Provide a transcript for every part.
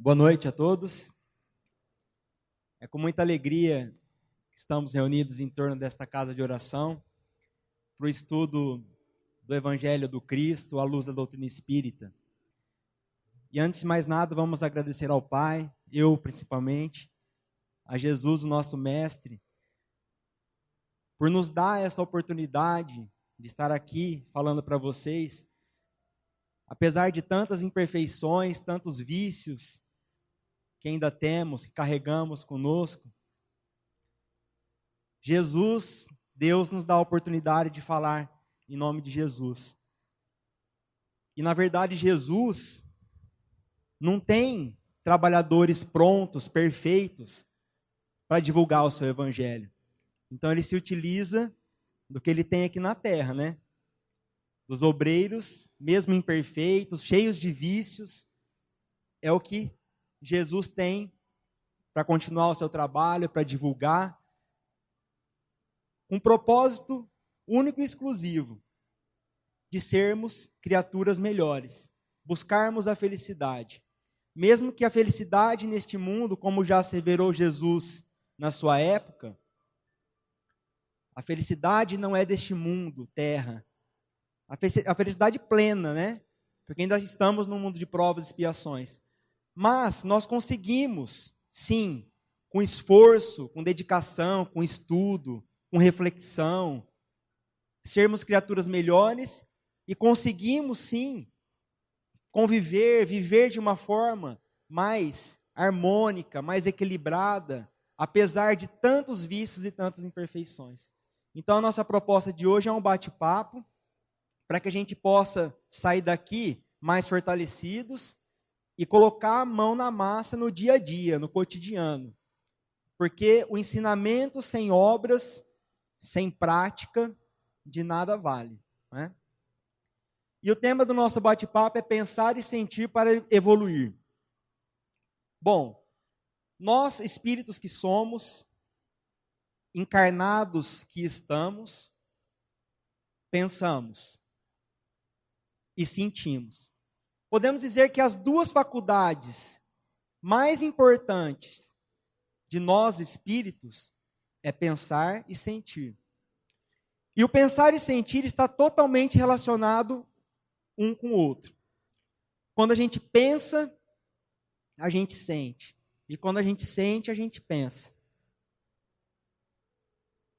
Boa noite a todos. É com muita alegria que estamos reunidos em torno desta casa de oração para o estudo do Evangelho do Cristo à luz da doutrina espírita. E antes de mais nada, vamos agradecer ao Pai, eu principalmente, a Jesus, o nosso Mestre, por nos dar essa oportunidade de estar aqui falando para vocês, apesar de tantas imperfeições, tantos vícios que ainda temos, que carregamos conosco. Jesus, Deus nos dá a oportunidade de falar em nome de Jesus. E na verdade Jesus não tem trabalhadores prontos, perfeitos, para divulgar o seu evangelho. Então ele se utiliza do que ele tem aqui na terra, né? Dos obreiros, mesmo imperfeitos, cheios de vícios, é o que Jesus tem para continuar o seu trabalho, para divulgar, um propósito único e exclusivo, de sermos criaturas melhores, buscarmos a felicidade. Mesmo que a felicidade neste mundo, como já asseverou Jesus na sua época, a felicidade não é deste mundo, terra. A felicidade plena, né? Porque ainda estamos num mundo de provas e expiações. Mas nós conseguimos, sim, com esforço, com dedicação, com estudo, com reflexão, sermos criaturas melhores e conseguimos, sim, conviver, viver de uma forma mais harmônica, mais equilibrada, apesar de tantos vícios e tantas imperfeições. Então a nossa proposta de hoje é um bate-papo, para que a gente possa sair daqui mais fortalecidos e colocar a mão na massa no dia a dia, no cotidiano. Porque o ensinamento sem obras, sem prática, de nada vale, né? E o tema do nosso bate-papo é pensar e sentir para evoluir. Bom, nós, espíritos que somos, encarnados que estamos, pensamos e sentimos. Podemos dizer que as duas faculdades mais importantes de nós espíritos é pensar e sentir. E o pensar e sentir está totalmente relacionado um com o outro. Quando a gente pensa, a gente sente. E quando a gente sente, a gente pensa.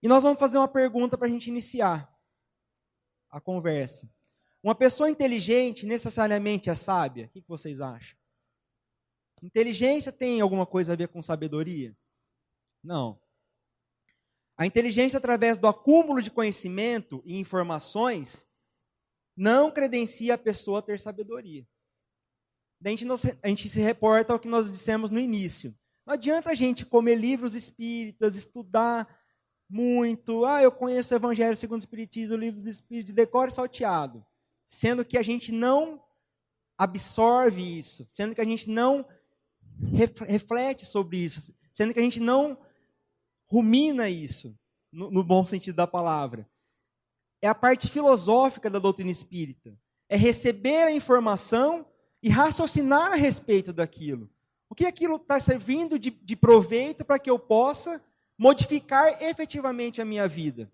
E nós vamos fazer uma pergunta para a gente iniciar a conversa. Uma pessoa inteligente necessariamente é sábia? O que vocês acham? Inteligência tem alguma coisa a ver com sabedoria? Não. A inteligência, através do acúmulo de conhecimento e informações, não credencia a pessoa a ter sabedoria. Daí a gente se reporta ao que nós dissemos no início. Não adianta a gente comer livros espíritas, estudar muito. Eu conheço o Evangelho segundo o Espiritismo, o livro dos Espíritos, de decor e salteado. Sendo que a gente não absorve isso, sendo que a gente não reflete sobre isso, sendo que a gente não rumina isso, no bom sentido da palavra. É a parte filosófica da doutrina espírita. É receber a informação e raciocinar a respeito daquilo. O que aquilo está servindo de proveito para que eu possa modificar efetivamente a minha vida.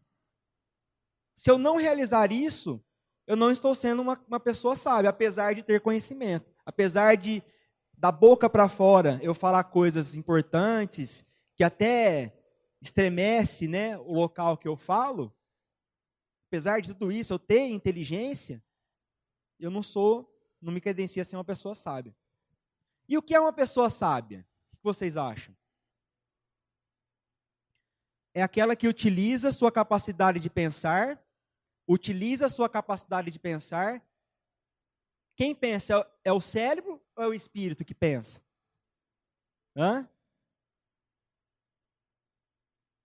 Se eu não realizar isso, eu não estou sendo uma pessoa sábia, apesar de ter conhecimento. Apesar de, da boca para fora, eu falar coisas importantes, que até estremece, né, o local que eu falo. Apesar de tudo isso, eu ter inteligência, eu não me credencio a ser uma pessoa sábia. E o que é uma pessoa sábia? O que vocês acham? É aquela que utiliza sua capacidade de pensar. Quem pensa é o cérebro ou é o espírito que pensa?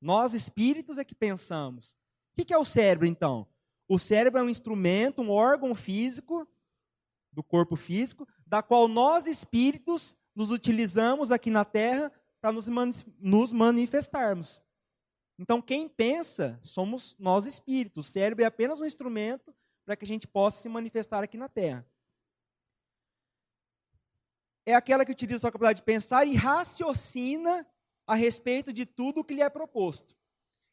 Nós, espíritos, é que pensamos. O que é o cérebro, então? O cérebro é um instrumento, um órgão físico, do corpo físico, da qual nós, espíritos, nos utilizamos aqui na Terra para nos manifestarmos. Então, quem pensa somos nós, espíritos. O cérebro é apenas um instrumento para que a gente possa se manifestar aqui na Terra. é aquela que utiliza sua capacidade de pensar e raciocina a respeito de tudo o que lhe é proposto.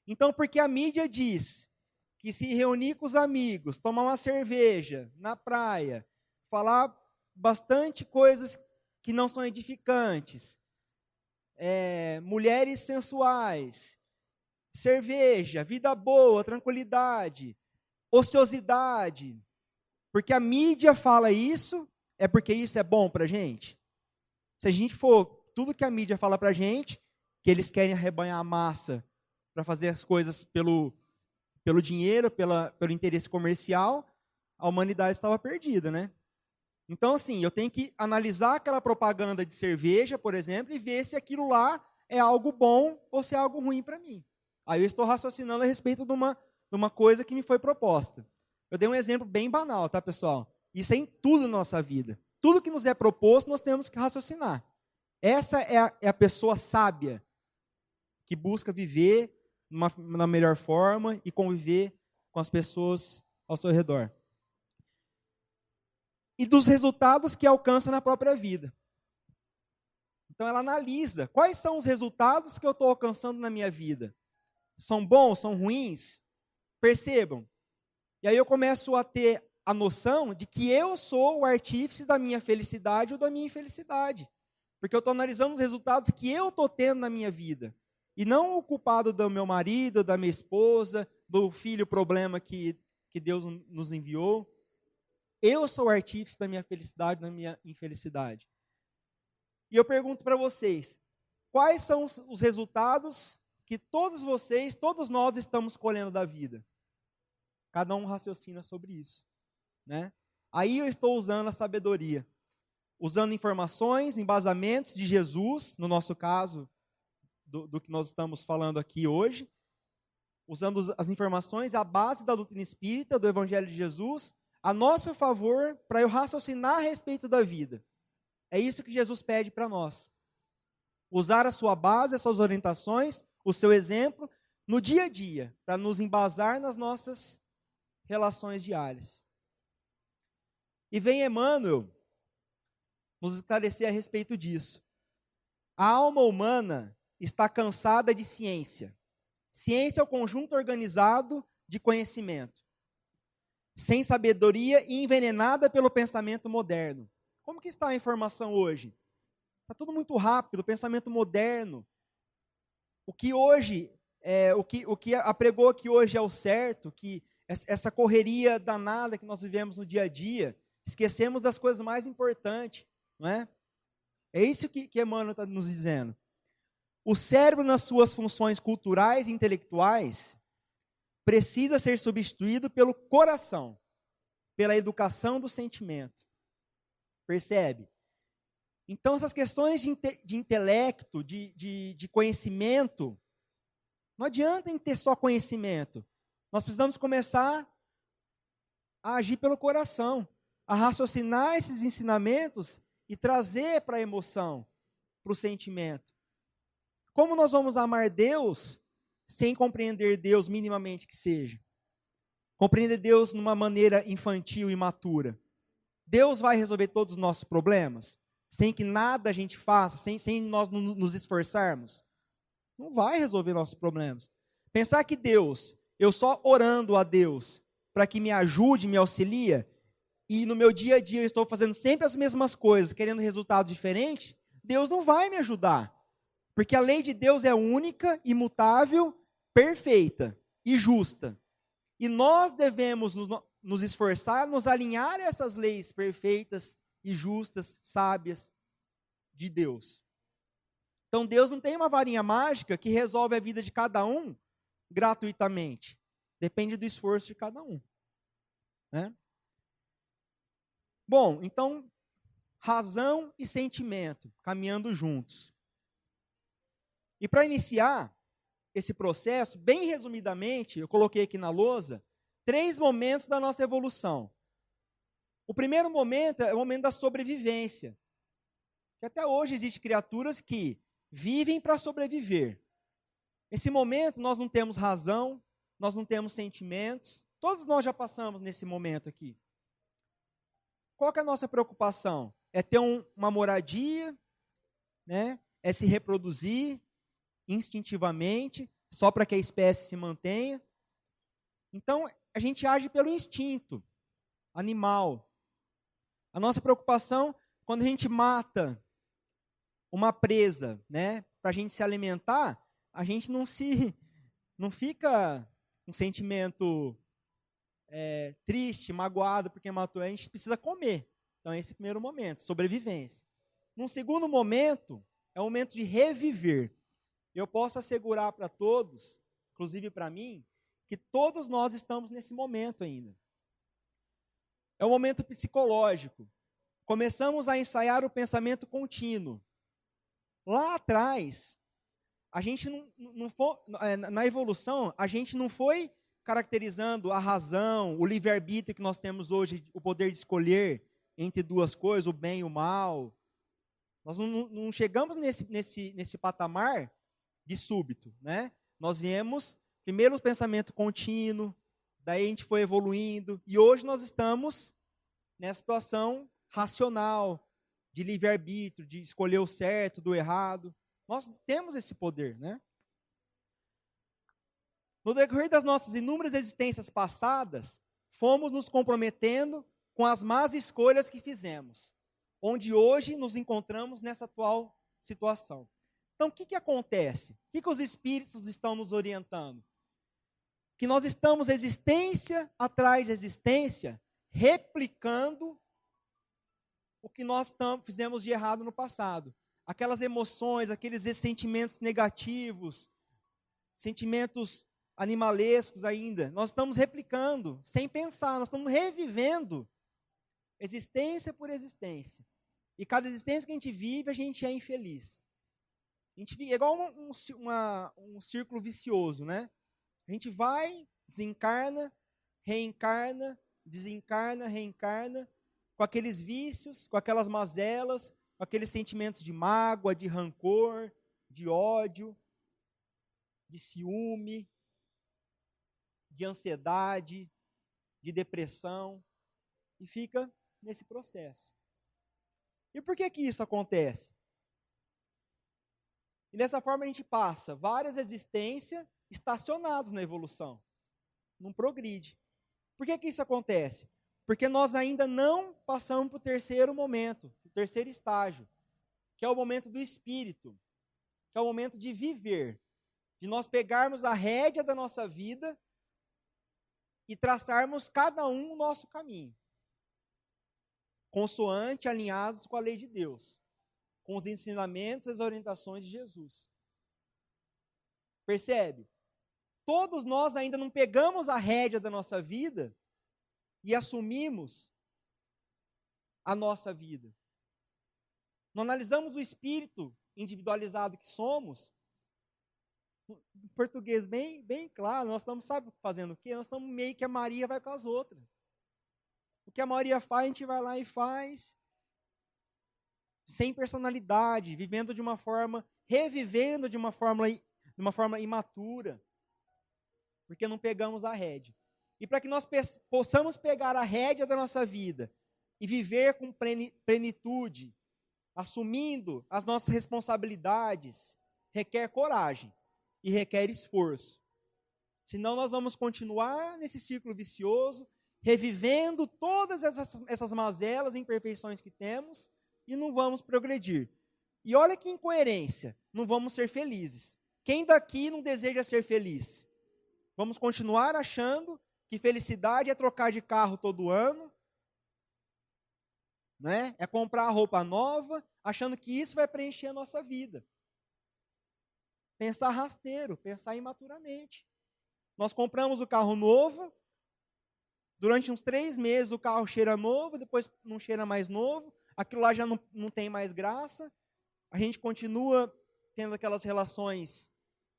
Então, porque a mídia diz que se reunir com os amigos, tomar uma cerveja na praia, falar bastante coisas que não são edificantes, mulheres sensuais, cerveja, vida boa, tranquilidade, ociosidade, porque a mídia fala isso, é porque isso é bom para a gente? Se a gente for, tudo que a mídia fala para a gente, que eles querem arrebanhar a massa para fazer as coisas pelo dinheiro, pelo interesse comercial, a humanidade estava perdida, né? Então, assim, eu tenho que analisar aquela propaganda de cerveja, por exemplo, e ver se aquilo lá é algo bom ou se é algo ruim para mim. Aí eu estou raciocinando a respeito de uma coisa que me foi proposta. Eu dei um exemplo bem banal, tá, pessoal? Isso é em tudo na nossa vida. Tudo que nos é proposto, nós temos que raciocinar. Essa é a pessoa sábia, que busca viver na melhor forma e conviver com as pessoas ao seu redor. E dos resultados que alcança na própria vida. Então ela analisa quais são os resultados que eu estou alcançando na minha vida. São bons, são ruins? Percebam. E aí eu começo a ter a noção de que eu sou o artífice da minha felicidade ou da minha infelicidade. Porque eu estou analisando os resultados que eu estou tendo na minha vida. E não o culpado do meu marido, da minha esposa, do filho problema que Deus nos enviou. Eu sou o artífice da minha felicidade, da minha infelicidade. E eu pergunto para vocês, quais são os resultados que todos vocês, todos nós estamos colhendo da vida? Cada um raciocina sobre isso, né? Aí eu estou usando a sabedoria, usando informações, embasamentos de Jesus, no nosso caso, do que nós estamos falando aqui hoje, usando as informações, a base da doutrina espírita, do Evangelho de Jesus, a nosso favor, para eu raciocinar a respeito da vida. É isso que Jesus pede para nós. Usar a sua base, as suas orientações, o seu exemplo, no dia a dia, para nos embasar nas nossas relações diárias. E vem Emmanuel nos esclarecer a respeito disso. A alma humana está cansada de ciência. Ciência é o conjunto organizado de conhecimento, sem sabedoria e envenenada pelo pensamento moderno. Como que está a informação hoje? Está tudo muito rápido, pensamento moderno. O que hoje, o que apregou que hoje é o certo, que essa correria danada que nós vivemos no dia a dia, esquecemos das coisas mais importantes, não é? É isso que Emmanuel está nos dizendo. O cérebro, nas suas funções culturais e intelectuais, precisa ser substituído pelo coração, pela educação do sentimento. Percebe? Então, essas questões de intelecto, de conhecimento, não adianta em ter só conhecimento. Nós precisamos começar a agir pelo coração, a raciocinar esses ensinamentos e trazer para a emoção, para o sentimento. Como nós vamos amar Deus sem compreender Deus minimamente que seja? Compreender Deus numa maneira infantil e imatura. Deus vai resolver todos os nossos problemas sem que nada a gente faça, sem nós nos esforçarmos? Não vai resolver nossos problemas. Pensar que Deus, eu só orando a Deus para que me ajude, me auxilia, e no meu dia a dia eu estou fazendo sempre as mesmas coisas, querendo resultados diferentes, Deus não vai me ajudar. Porque a lei de Deus é única, imutável, perfeita e justa. E nós devemos nos esforçar, nos alinhar a essas leis perfeitas e justas, sábias de Deus. Então Deus não tem uma varinha mágica que resolve a vida de cada um gratuitamente. Depende do esforço de cada um, né? Bom, então, razão e sentimento caminhando juntos. E para iniciar esse processo, bem resumidamente, eu coloquei aqui na lousa, 3 momentos da nossa evolução. O primeiro momento é o momento da sobrevivência. Que até hoje existem criaturas que vivem para sobreviver. Nesse momento nós não temos razão, nós não temos sentimentos, todos nós já passamos nesse momento aqui. Qual que é a nossa preocupação? é ter uma moradia, né? É se reproduzir instintivamente, só para que a espécie se mantenha. Então, a gente age pelo instinto animal. A nossa preocupação, quando a gente mata uma presa, né, para a gente se alimentar, a gente não fica um sentimento triste, magoado porque matou, a gente precisa comer. Então, esse é o primeiro momento, sobrevivência. Num segundo momento, é o momento de reviver. Eu posso assegurar para todos, inclusive para mim, que todos nós estamos nesse momento ainda. É um momento psicológico. Começamos a ensaiar o pensamento contínuo. Lá atrás, a gente não foi, na evolução, a gente não foi caracterizando a razão, o livre-arbítrio que nós temos hoje, o poder de escolher entre duas coisas, o bem e o mal. Nós não chegamos nesse patamar de súbito, né? Nós viemos, primeiro o pensamento contínuo, daí a gente foi evoluindo, e hoje nós estamos nessa situação racional, de livre-arbítrio, de escolher o certo do errado. Nós temos esse poder, né? No decorrer das nossas inúmeras existências passadas, fomos nos comprometendo com as más escolhas que fizemos, onde hoje nos encontramos nessa atual situação. Então, o que acontece? O que os espíritos estão nos orientando? Que nós estamos existência atrás de existência, replicando o que nós fizemos de errado no passado. Aquelas emoções, aqueles sentimentos negativos, sentimentos animalescos ainda, nós estamos replicando, sem pensar, nós estamos revivendo existência por existência. E cada existência que a gente vive, a gente é infeliz. A gente vive, é igual um círculo vicioso, né? A gente vai, desencarna, reencarna, desencarna, reencarna, com aqueles vícios, com aquelas mazelas, com aqueles sentimentos de mágoa, de rancor, de ódio, de ciúme, de ansiedade, de depressão, e fica nesse processo. E por que isso acontece? E dessa forma a gente passa várias existências estacionadas na evolução, não progride. Por que isso acontece? Porque nós ainda não passamos para o terceiro momento, o terceiro estágio, que é o momento do espírito, que é o momento de viver, de nós pegarmos a rédea da nossa vida e traçarmos cada um o nosso caminho, consoante, alinhados com a lei de Deus, com os ensinamentos e as orientações de Jesus. Percebe? Todos nós ainda não pegamos a rédea da nossa vida e assumimos a nossa vida. Não analisamos o espírito individualizado que somos. Em português bem claro, nós estamos, sabe, fazendo o quê? Nós estamos meio que a Maria vai com as outras. O que a Maria faz, a gente vai lá e faz, sem personalidade, vivendo de uma forma, revivendo de uma forma imatura, porque não pegamos a rédea. E para que nós possamos pegar a rédea da nossa vida e viver com plenitude, assumindo as nossas responsabilidades, requer coragem e requer esforço. Senão nós vamos continuar nesse círculo vicioso, revivendo todas essas mazelas e imperfeições que temos e não vamos progredir. E olha que incoerência, não vamos ser felizes. Quem daqui não deseja ser feliz? Vamos continuar achando que felicidade é trocar de carro todo ano, né? É comprar roupa nova, achando que isso vai preencher a nossa vida. Pensar rasteiro, pensar imaturamente. Nós compramos o carro novo, durante uns 3 meses o carro cheira novo, depois não cheira mais novo, aquilo lá já não tem mais graça, a gente continua tendo aquelas relações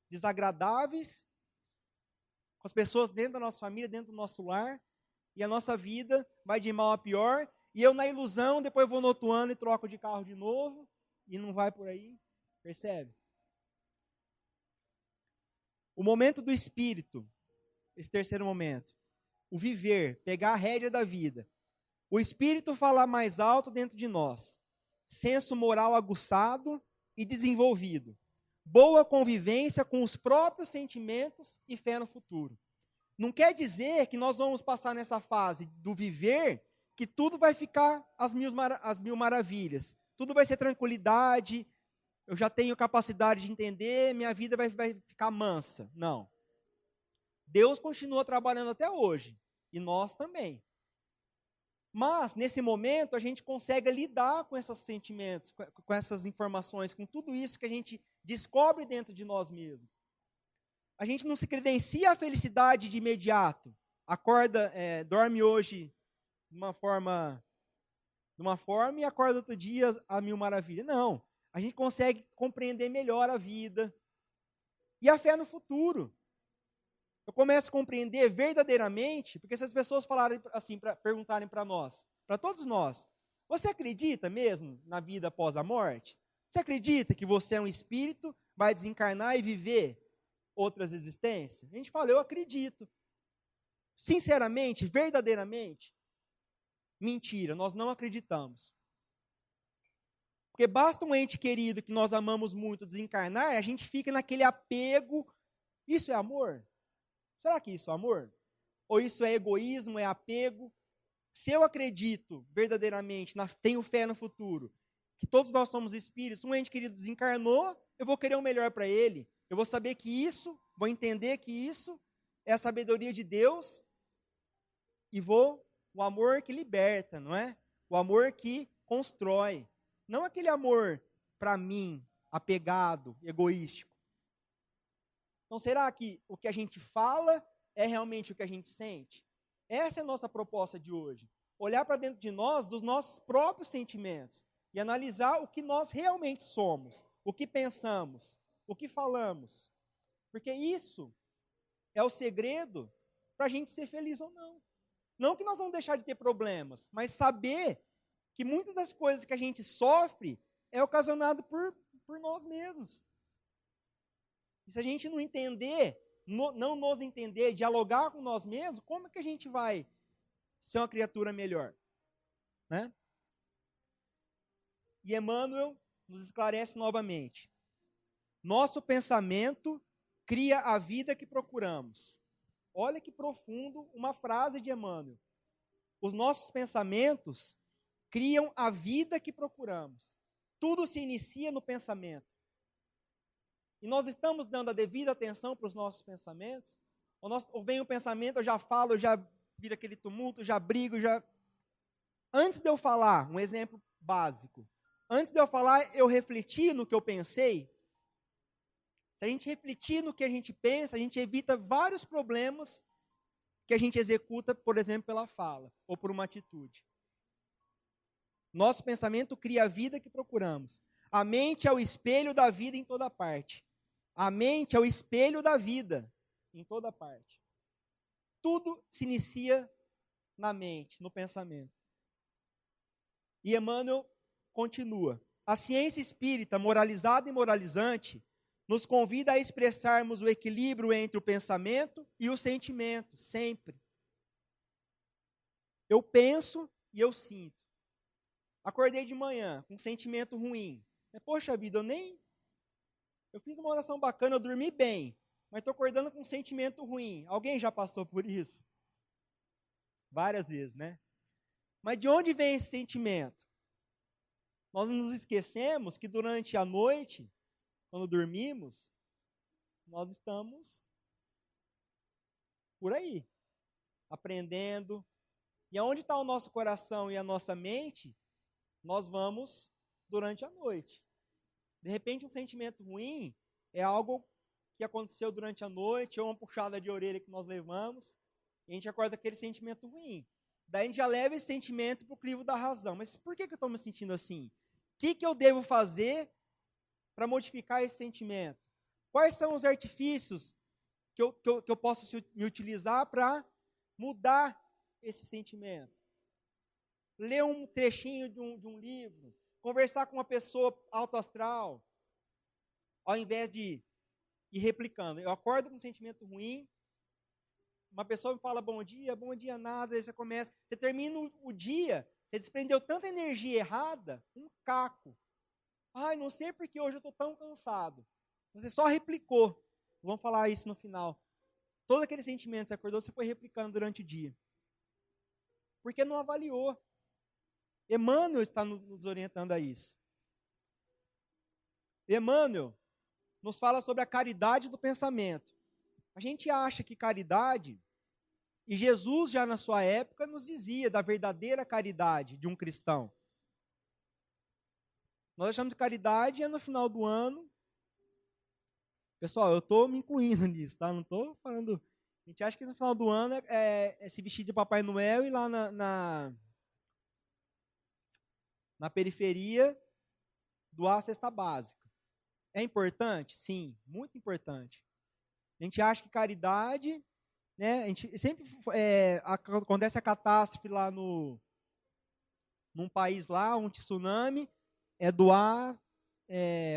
desagradáveis com as pessoas dentro da nossa família, dentro do nosso lar, e a nossa vida vai de mal a pior, e eu na ilusão, depois vou no outro ano e troco de carro de novo, e não vai por aí, percebe? O momento do espírito, esse terceiro momento, o viver, pegar a rédea da vida, o espírito falar mais alto dentro de nós, senso moral aguçado e desenvolvido, boa convivência com os próprios sentimentos e fé no futuro. Não quer dizer que nós vamos passar nessa fase do viver que tudo vai ficar às mil maravilhas. Tudo vai ser tranquilidade, eu já tenho capacidade de entender, minha vida vai ficar mansa. Não. Deus continua trabalhando até hoje, e nós também. Mas, nesse momento, a gente consegue lidar com esses sentimentos, com essas informações, com tudo isso que a gente descobre dentro de nós mesmos. A gente não se credencia a felicidade de imediato. Acorda, dorme hoje de uma forma e acorda outro dia a mil maravilhas. Não. A gente consegue compreender melhor a vida. E a fé no futuro. Eu começo a compreender verdadeiramente, porque se as pessoas falarem assim, perguntarem para nós, para todos nós, você acredita mesmo na vida após a morte? Você acredita que você é um espírito, vai desencarnar e viver outras existências? A gente fala, eu acredito. Sinceramente, verdadeiramente, mentira, nós não acreditamos. Porque basta um ente querido que nós amamos muito desencarnar, a gente fica naquele apego. Isso é amor? Será que isso é amor? Ou isso é egoísmo, é apego? Se eu acredito verdadeiramente, tenho fé no futuro, que todos nós somos espíritos, um ente querido desencarnou, eu vou querer o melhor para ele. Eu vou saber que isso, vou entender que isso é a sabedoria de Deus e o amor que liberta, não é? O amor que constrói. Não aquele amor para mim, apegado, egoístico. Então, será que o que a gente fala é realmente o que a gente sente? Essa é a nossa proposta de hoje. Olhar para dentro de nós, dos nossos próprios sentimentos, e analisar o que nós realmente somos, o que pensamos, o que falamos. Porque isso é o segredo para a gente ser feliz ou não. Não que nós vamos deixar de ter problemas, mas saber que muitas das coisas que a gente sofre é ocasionado por nós mesmos. E se a gente não entender, não nos entender, dialogar com nós mesmos, como é que a gente vai ser uma criatura melhor? Né? E Emmanuel nos esclarece novamente. Nosso pensamento cria a vida que procuramos. Olha que profundo uma frase de Emmanuel. Os nossos pensamentos criam a vida que procuramos. Tudo se inicia no pensamento. E nós estamos dando a devida atenção para os nossos pensamentos? Ou vem o pensamento, eu já falo, eu já vira aquele tumulto, já brigo, já... Antes de eu falar, um exemplo básico. Antes de eu falar, eu refleti no que eu pensei. Se a gente refletir no que a gente pensa, a gente evita vários problemas que a gente executa, por exemplo, pela fala ou por uma atitude. Nosso pensamento cria a vida que procuramos. A mente é o espelho da vida em toda parte. A mente é o espelho da vida em toda parte. Tudo se inicia na mente, no pensamento. E Emmanuel continua. A ciência espírita, moralizada e moralizante, nos convida a expressarmos o equilíbrio entre o pensamento e o sentimento, sempre. Eu penso e eu sinto. Acordei de manhã com um sentimento ruim. Poxa vida, eu fiz uma oração bacana, eu dormi bem, mas estou acordando com um sentimento ruim. Alguém já passou por isso? Várias vezes, né? Mas de onde vem esse sentimento? Nós nos esquecemos que durante a noite, quando dormimos, nós estamos por aí, aprendendo. E aonde está o nosso coração e a nossa mente, nós vamos durante a noite. De repente, um sentimento ruim é algo que aconteceu durante a noite, ou uma puxada de orelha que nós levamos, e a gente acorda aquele sentimento ruim. Daí a gente já leva esse sentimento para o crivo da razão. Mas por que eu estou me sentindo assim? O que eu devo fazer para modificar esse sentimento? Quais são os artifícios que eu posso me utilizar para mudar esse sentimento? Ler um trechinho de um livro, conversar com uma pessoa autoastral, ao invés de ir replicando. Eu acordo com um sentimento ruim, uma pessoa me fala bom dia nada, aí você termina o dia Você desprendeu tanta energia errada, um caco. Ai, não sei porque hoje eu estou tão cansado. Você só replicou. Vamos falar isso no final. Todo aquele sentimento que você acordou, você foi replicando durante o dia. Porque não avaliou. Emmanuel está nos orientando a isso. Emmanuel nos fala sobre a caridade do pensamento. A gente acha que caridade, e Jesus já na sua época nos dizia da verdadeira caridade de um cristão. Nós achamos que caridade é no final do ano. Pessoal, eu estou me incluindo nisso, tá? Não estou falando... A gente acha que no final do ano é se vestir de Papai Noel e lá na periferia doar a cesta básica. É importante? Sim, muito importante. A gente acha que caridade, né? A gente sempre acontece a catástrofe lá num país lá, um tsunami, é doar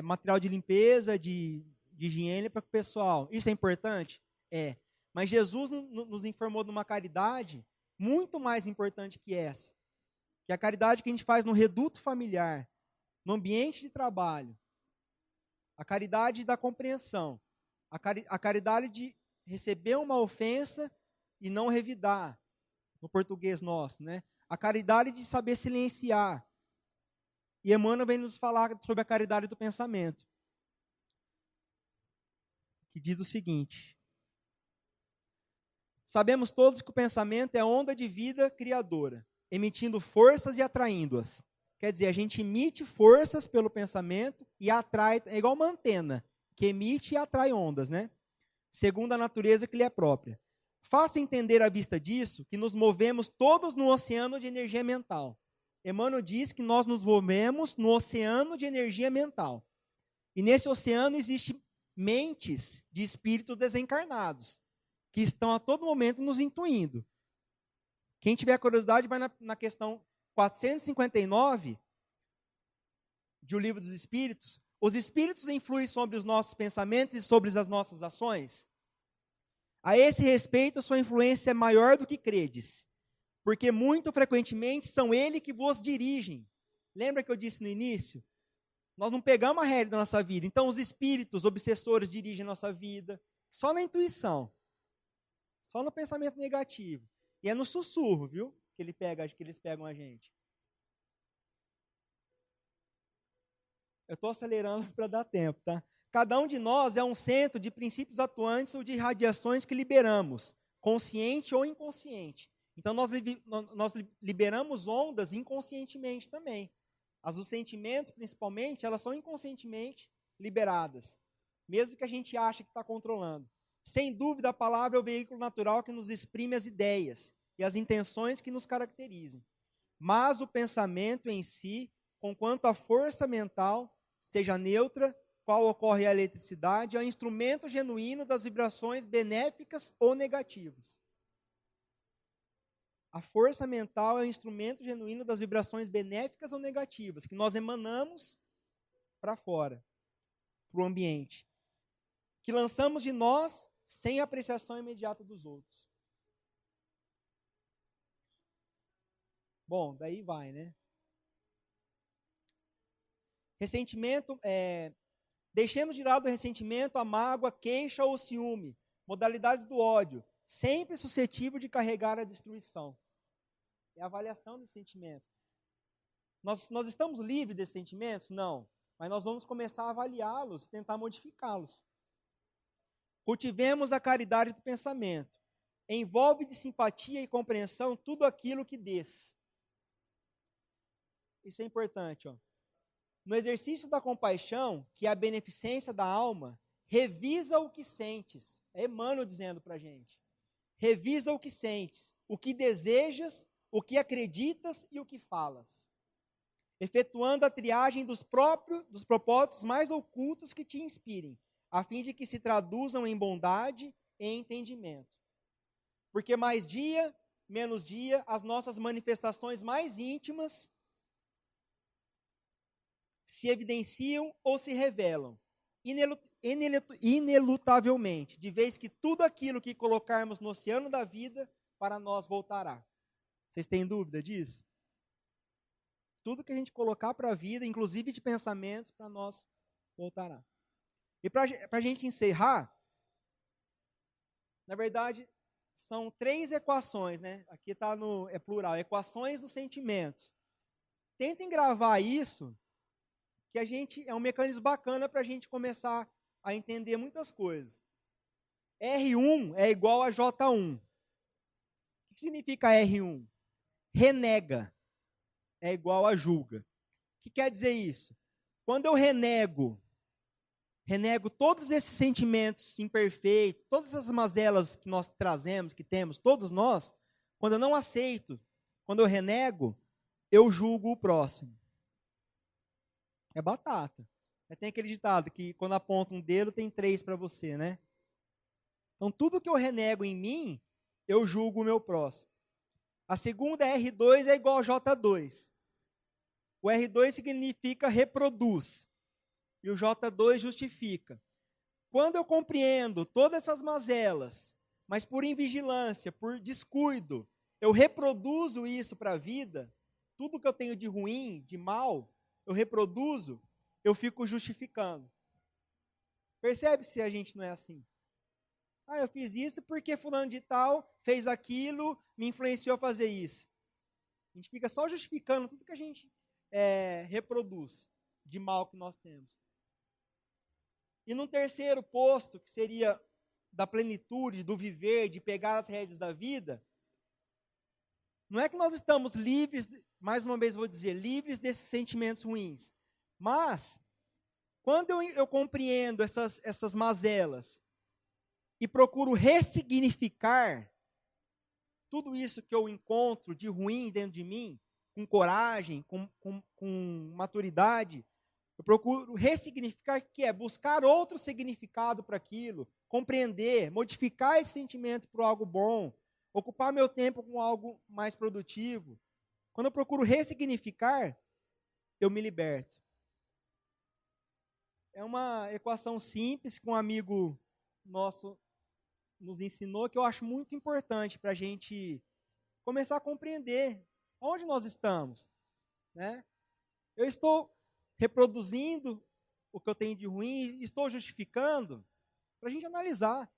material de limpeza, de higiene para o pessoal. Isso é importante? É. Mas Jesus nos informou de uma caridade muito mais importante que essa. Que é a caridade que a gente faz no reduto familiar, no ambiente de trabalho. A caridade da compreensão. A caridade de receber uma ofensa e não revidar, no português nosso, né? A caridade de saber silenciar. E Emmanuel vem nos falar sobre a caridade do pensamento, que diz o seguinte: sabemos todos que o pensamento é onda de vida criadora, emitindo forças e atraindo-as. Quer dizer, a gente emite forças pelo pensamento e atrai, é igual uma antena, que emite e atrai ondas, né? Segundo a natureza que lhe é própria. Faço entender à vista disso que nos movemos todos no oceano de energia mental. Emmanuel diz que nós nos movemos no oceano de energia mental. E nesse oceano existem mentes de espíritos desencarnados, que estão a todo momento nos intuindo. Quem tiver curiosidade, vai na questão 459 de O Livro dos Espíritos. Os espíritos influem sobre os nossos pensamentos e sobre as nossas ações? A esse respeito, sua influência é maior do que credes, porque muito frequentemente são eles que vos dirigem. Lembra que eu disse no início? Nós não pegamos a rédea da nossa vida. Então, os espíritos obsessores dirigem a nossa vida, só na intuição, só no pensamento negativo. E é no sussurro, viu? Que eles pegam a gente. Eu estou acelerando para dar tempo, tá? Cada um de nós é um centro de princípios atuantes ou de radiações que liberamos, consciente ou inconsciente. Então, nós liberamos ondas inconscientemente também. As dos sentimentos, principalmente, elas são inconscientemente liberadas, mesmo que a gente ache que está controlando. Sem dúvida, a palavra é o veículo natural que nos exprime as ideias e as intenções que nos caracterizam. Mas o pensamento em si, conquanto a força mental, seja neutra, qual ocorre a eletricidade, é um instrumento genuíno das vibrações benéficas ou negativas. A força mental é um instrumento genuíno das vibrações benéficas ou negativas, que nós emanamos para fora, para o ambiente, que lançamos de nós sem apreciação imediata dos outros. Bom, daí vai, né? Ressentimento, deixemos de lado o ressentimento, a mágoa, a queixa ou o ciúme, modalidades do ódio, sempre suscetível de carregar a destruição. É a avaliação desses sentimentos. Nós estamos livres desses sentimentos? Não. Mas nós vamos começar a avaliá-los, tentar modificá-los. Cultivemos a caridade do pensamento. Envolve de simpatia e compreensão tudo aquilo que des. Isso é importante, ó. No exercício da compaixão, que é a beneficência da alma, revisa o que sentes. É Emmanuel dizendo para a gente. Revisa o que sentes, o que desejas, o que acreditas e o que falas. Efetuando a triagem dos propósitos mais ocultos que te inspirem, a fim de que se traduzam em bondade e entendimento. Porque mais dia, menos dia, as nossas manifestações mais íntimas se evidenciam ou se revelam inelutavelmente, de vez que tudo aquilo que colocarmos no oceano da vida, para nós voltará. Vocês têm dúvida disso? Tudo que a gente colocar para a vida, inclusive de pensamentos, para nós voltará. E para a gente encerrar, na verdade, são 3 equações, né? Aqui é plural, equações dos sentimentos. Tentem gravar isso, que é um mecanismo bacana para a gente começar a entender muitas coisas. R1 é igual a J1. O que significa R1? Renega é igual a julga. O que quer dizer isso? Quando eu renego todos esses sentimentos imperfeitos, todas as mazelas que nós trazemos, que temos, todos nós, quando eu não aceito, quando eu renego, eu julgo o próximo. É batata. Tem aquele ditado que quando aponta um dedo, tem 3 para você, né? Então, tudo que eu renego em mim, eu julgo o meu próximo. A segunda, R2, é igual a J2. O R2 significa reproduz. E o J2 justifica. Quando eu compreendo todas essas mazelas, mas por invigilância, por descuido, eu reproduzo isso para a vida, tudo que eu tenho de ruim, de mal, eu reproduzo, eu fico justificando. Percebe se a gente não é assim? Eu fiz isso porque fulano de tal fez aquilo, me influenciou a fazer isso. A gente fica só justificando tudo que a gente reproduz de mal que nós temos. E num terceiro posto, que seria da plenitude, do viver, de pegar as rédeas da vida, não é que nós estamos livres, mais uma vez vou dizer, livres desses sentimentos ruins. Mas, quando eu compreendo essas mazelas e procuro ressignificar tudo isso que eu encontro de ruim dentro de mim, com coragem, com maturidade, eu procuro ressignificar, que é buscar outro significado para aquilo, compreender, modificar esse sentimento para algo bom, ocupar meu tempo com algo mais produtivo. Quando eu procuro ressignificar, eu me liberto. É uma equação simples que um amigo nosso nos ensinou, que eu acho muito importante para a gente começar a compreender onde nós estamos, né? Eu estou reproduzindo o que eu tenho de ruim, estou justificando, para a gente analisar.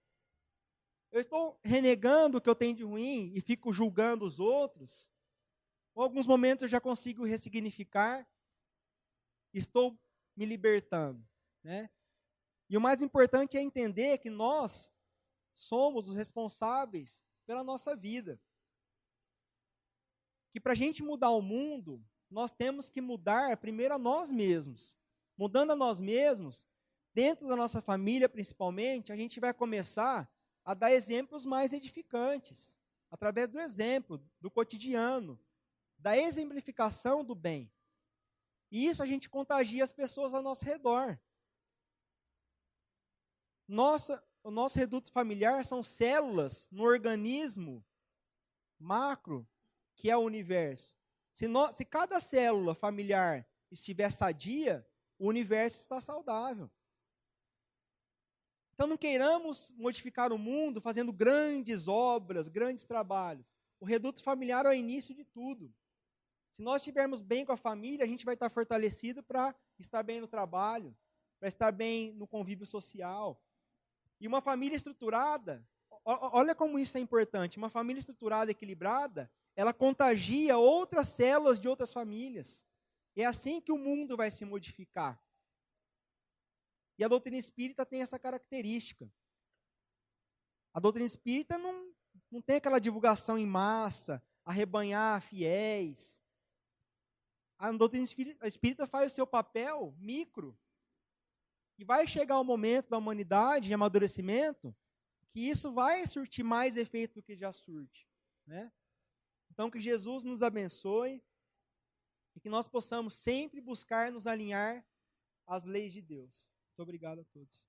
Eu estou renegando o que eu tenho de ruim e fico julgando os outros. Em alguns momentos eu já consigo ressignificar, estou me libertando, né? E o mais importante é entender que nós somos os responsáveis pela nossa vida. Que para a gente mudar o mundo, nós temos que mudar primeiro a nós mesmos. Mudando a nós mesmos, dentro da nossa família principalmente, a gente vai começar a dar exemplos mais edificantes, através do exemplo, do cotidiano, da exemplificação do bem. E isso a gente contagia as pessoas ao nosso redor. O nosso reduto familiar são células no organismo macro, que é o universo. Se cada célula familiar estiver sadia, o universo está saudável. Então não queiramos modificar o mundo fazendo grandes obras, grandes trabalhos. O reduto familiar é o início de tudo. Se nós estivermos bem com a família, a gente vai estar fortalecido para estar bem no trabalho, para estar bem no convívio social. E uma família estruturada, olha como isso é importante, uma família estruturada, equilibrada, ela contagia outras células de outras famílias. É assim que o mundo vai se modificar. E a doutrina espírita tem essa característica. A doutrina espírita não tem aquela divulgação em massa, arrebanhar fiéis. A doutrina espírita faz o seu papel micro. E vai chegar o momento da humanidade de amadurecimento que isso vai surtir mais efeito do que já surte, né? Então, que Jesus nos abençoe e que nós possamos sempre buscar nos alinhar às leis de Deus. Muito obrigado a todos.